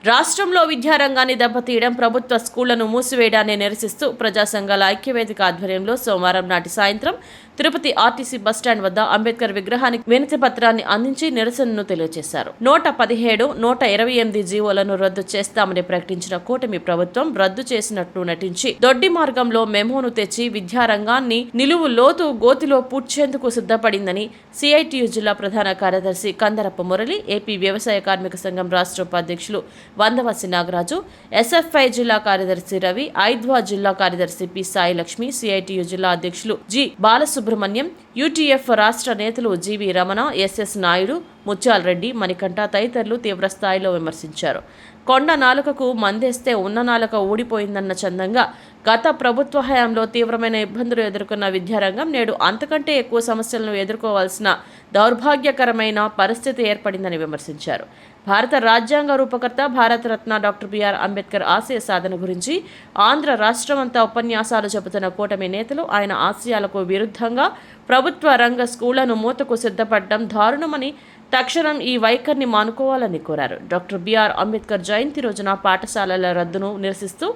రాష్ట్రంలో విద్యారంగాన్ని దెబ్బతీయడం, ప్రభుత్వ స్కూళ్లను మూసివేయడాన్ని నిరసిస్తూ ప్రజా సంఘాల ఐక్యవేదిక ఆధ్వర్యంలో సోమవారం నాటి సాయంత్రం తిరుపతి ఆర్టీసీ బస్టాండ్ వద్ద అంబేద్కర్ విగ్రహానికి వినతి పత్రాన్ని అందించి నిరసనను తెలియజేశారు. 117, 128 జీవోలను రద్దు చేస్తామని ప్రకటించిన కూటమి ప్రభుత్వం రద్దు చేసినట్లు నటించి దొడ్డి మార్గంలో మెమోను తెచ్చి విద్యారంగాన్ని నిలువు లోతు గోతిలో పూడ్చేందుకు సిద్ధపడిందని సిఐటియు జిల్లా ప్రధాన కార్యదర్శి కందరపు మురళి, ఏపీ వ్యవసాయ కార్మిక సంఘం రాష్ట్ర ఉపాధ్యక్షులు వందవసి నాగరాజు, ఎస్ఎఫ్ఐ జిల్లా కార్యదర్శి రవి, ఐద్వా జిల్లా కార్యదర్శి పి సాయిలక్ష్మి, సిఐటియు జిల్లా అధ్యక్షులు జి బాలసుబ్రహ్మణ్యం, యూటీఎఫ్ రాష్ట్ర నేతలు జీవి రమణ, ఎస్ఎస్ నాయుడు, ముత్యాల్ రెడ్డి, మణికంఠ తదితరులు తీవ్రస్థాయిలో విమర్శించారు. కొండ నాలుకకు మందేస్తే ఉన్న నాలుక ఊడిపోయిందన్న చందంగా గత ప్రభుత్వ హయాంలో తీవ్రమైన ఇబ్బందులు ఎదుర్కొన్న విద్యారంగం నేడు అంతకంటే ఎక్కువ సమస్యలను ఎదుర్కోవాల్సిన దౌర్భాగ్యకరమైన పరిస్థితి ఏర్పడిందని విమర్శించారు. భారత రాజ్యాంగ రూపకర్త, భారతరత్న డాక్టర్ బిఆర్ అంబేద్కర్ ఆశయ సాధన గురించి ఆంధ్ర రాష్ట్రమంతా ఉపన్యాసాలు చెబుతున్న కూటమి నేతలు ఆయన ఆశయాలకు విరుద్ధంగా ప్రభుత్వ రంగ స్కూళ్లను మూతకు సిద్ధపడడం దారుణమని, తక్షణం ఈ వైఖరిని మానుకోవాలని కోరారు. డాక్టర్ బిఆర్ అంబేద్కర్ జయంతి రోజున పాఠశాలల రద్దును నిరసిస్తూ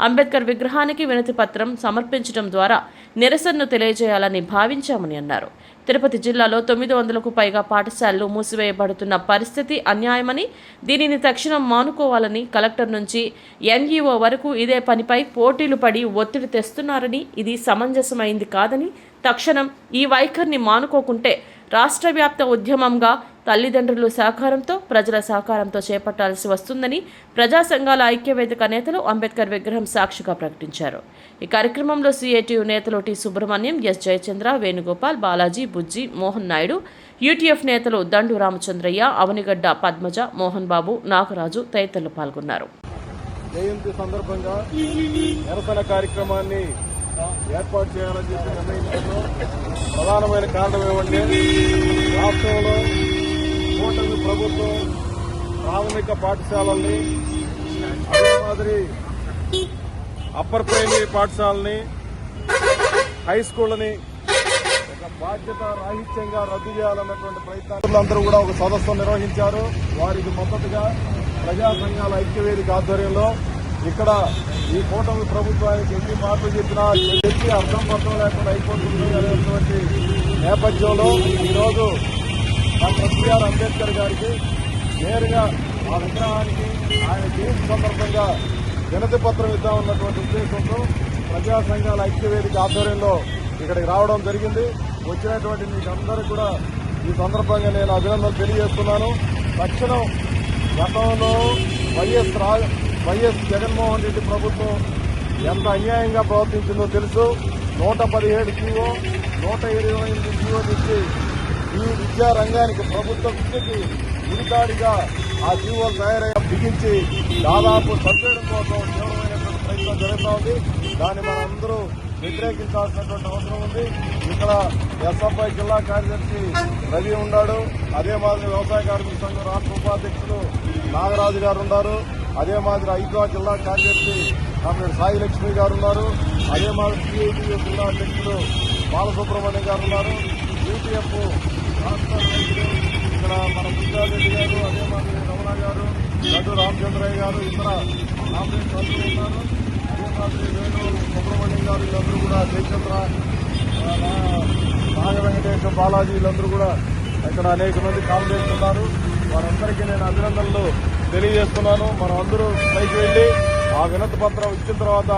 అంబేద్కర్ విగ్రహానికి వినతి పత్రం సమర్పించడం ద్వారా నిరసనను తెలియజేయాలని భావించామని అన్నారు. తిరుపతి జిల్లాలో 900కు పైగా పాఠశాలలు మూసివేయబడుతున్న పరిస్థితి అన్యాయమని, దీనిని తక్షణం మానుకోవాలని, కలెక్టర్ నుంచి ఎన్ఈఓ వరకు ఇదే పనిపై పోటీలు పడి ఒత్తిడి తెస్తున్నారని, ఇది సమంజసమైంది కాదని, తక్షణం ఈ వైఖరిని మానుకోకుంటే రాష్ట్ర వ్యాప్త ఉద్యమంగా తల్లిదండ్రుల సహకారంతో, ప్రజల సహకారంతో చేపట్టాల్సి వస్తుందని ప్రజా సంఘాల ఐక్యవేదిక నేతలు అంబేద్కర్ విగ్రహం సాక్షిగా ప్రకటించారు. ఈ కార్యక్రమంలో సిఐటియు నేతలు టి సుబ్రహ్మణ్యం, ఎస్ జయచంద్ర, వేణుగోపాల్, బాలాజీ, బుజ్జి, మోహన్ నాయుడు, యూటీఎఫ్ నేతలు దండు రామచంద్రయ్య, అవనిగడ్డ పద్మజ, మోహన్ బాబు, నాగరాజు తదితరులు పాల్గొన్నారు. జయంతి సందర్భంగా నిరసన కార్యక్రమాన్ని ఏర్పాటు చేయాలని చెప్పి నిర్ణయించారు. ప్రధానమైన కారణం ఏమంటే, రాష్ట్రంలో కూటమి ప్రభుత్వం ప్రాథమిక పాఠశాలల్ని, అదే మాదిరి అప్పర్ ప్రైమరీ పాఠశాలని, హై స్కూళ్ళని ఒక బాధ్యత రాహిత్యంగా రద్దు చేయాలన్నటువంటి ప్రయత్నాలు కూడా ఒక సదస్సు నిర్వహించారు. వారికి మద్దతుగా ప్రజా సంఘాల ఐక్యవేదిక ఆధ్వర్యంలో ఇక్కడ ఈ కూటమి ప్రభుత్వానికి ఎన్ని మార్పులు చెప్పినా చెప్పి అర్థం పర్థం లేకుండా అయిపోతుంది అనేటువంటి నేపథ్యంలో ఈరోజు డాక్టర్ బిఆర్ అంబేద్కర్ గారికి నేరుగా ఆ విగ్రహానికి ఆయన జయంతి సందర్భంగా వినతి పత్రం ఇద్దామన్నటువంటి ఉద్దేశంతో ప్రజా సంఘాల ఐక్యవేదిక ఆధ్వర్యంలో ఇక్కడికి రావడం జరిగింది. వచ్చినటువంటి మీకందరూ కూడా ఈ సందర్భంగా నేను అభినందనలు తెలియజేస్తున్నాను. తక్షణం గతంలో వైఎస్ జగన్మోహన్ రెడ్డి ప్రభుత్వం ఎంత అన్యాయంగా ప్రవర్తించిందో తెలుసు. 117 జీవో, 128 జీవో తెచ్చి ఈ విద్యారంగానికి ప్రభుత్వ విద్యకి ఉరితాడిగా ఆ జీవోలు తయారయ్యా బిగించి దాదాపు చంపేయడం కోసం తీవ్రమైనటువంటి ప్రయత్నం జరుగుతూ ఉంది. దాన్ని మనందరూ వ్యతిరేకించాల్సినటువంటి అవసరం ఉంది. ఇక్కడ ఎస్ఎఫ్ఐ జిల్లా కార్యదర్శి రవి ఉన్నాడు, అదే మాదిరి వ్యవసాయ కార్మిక సంఘం రాష్ట్ర ఉపాధ్యక్షులు నాగరాజు గారు ఉన్నారు, అదే మాదిరి ఐద్వా జిల్లా కార్యదర్శి డాక్టర్ సాయిలక్ష్మి గారు ఉన్నారు, అదే మాదిరి సిఐటియు జిల్లా అధ్యక్షులు బాలసుబ్రహ్మణ్యం గారు ఉన్నారు, యూటీఎఫ్ రాష్ట్ర నాయకులు ఇక్కడ మన ముత్యాల్ రెడ్డి గారు, అదే మాదిరి రమణ గారు, దండు రామచంద్రయ్య గారు, ఇతర కాంగ్రెస్ సభ్యులు ఉన్నారు, అదే మాదిరి వేణు సుబ్రహ్మణ్యం గారు, వీళ్ళందరూ కూడా జయచంద్ర, నాగ వెంకటేశ్, బాలాజీ వీళ్ళందరూ కూడా ఇక్కడ అనేక మంది కాంగ్రెస్ ఉన్నారు. వారందరికీ నేను అభినందనలు తెలియజేస్తున్నాను. మనం అందరూ పైకి వెళ్లి ఆ వినతి పత్రం ఇచ్చిన తర్వాత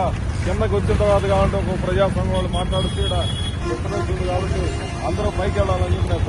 కిందకు వచ్చిన తర్వాత కాబట్టి ఒక ప్రజా సంఘం వాళ్ళు మాట్లాడుతూ ఇక్కడ కాబట్టి అందరూ పైకి వెళ్ళాలని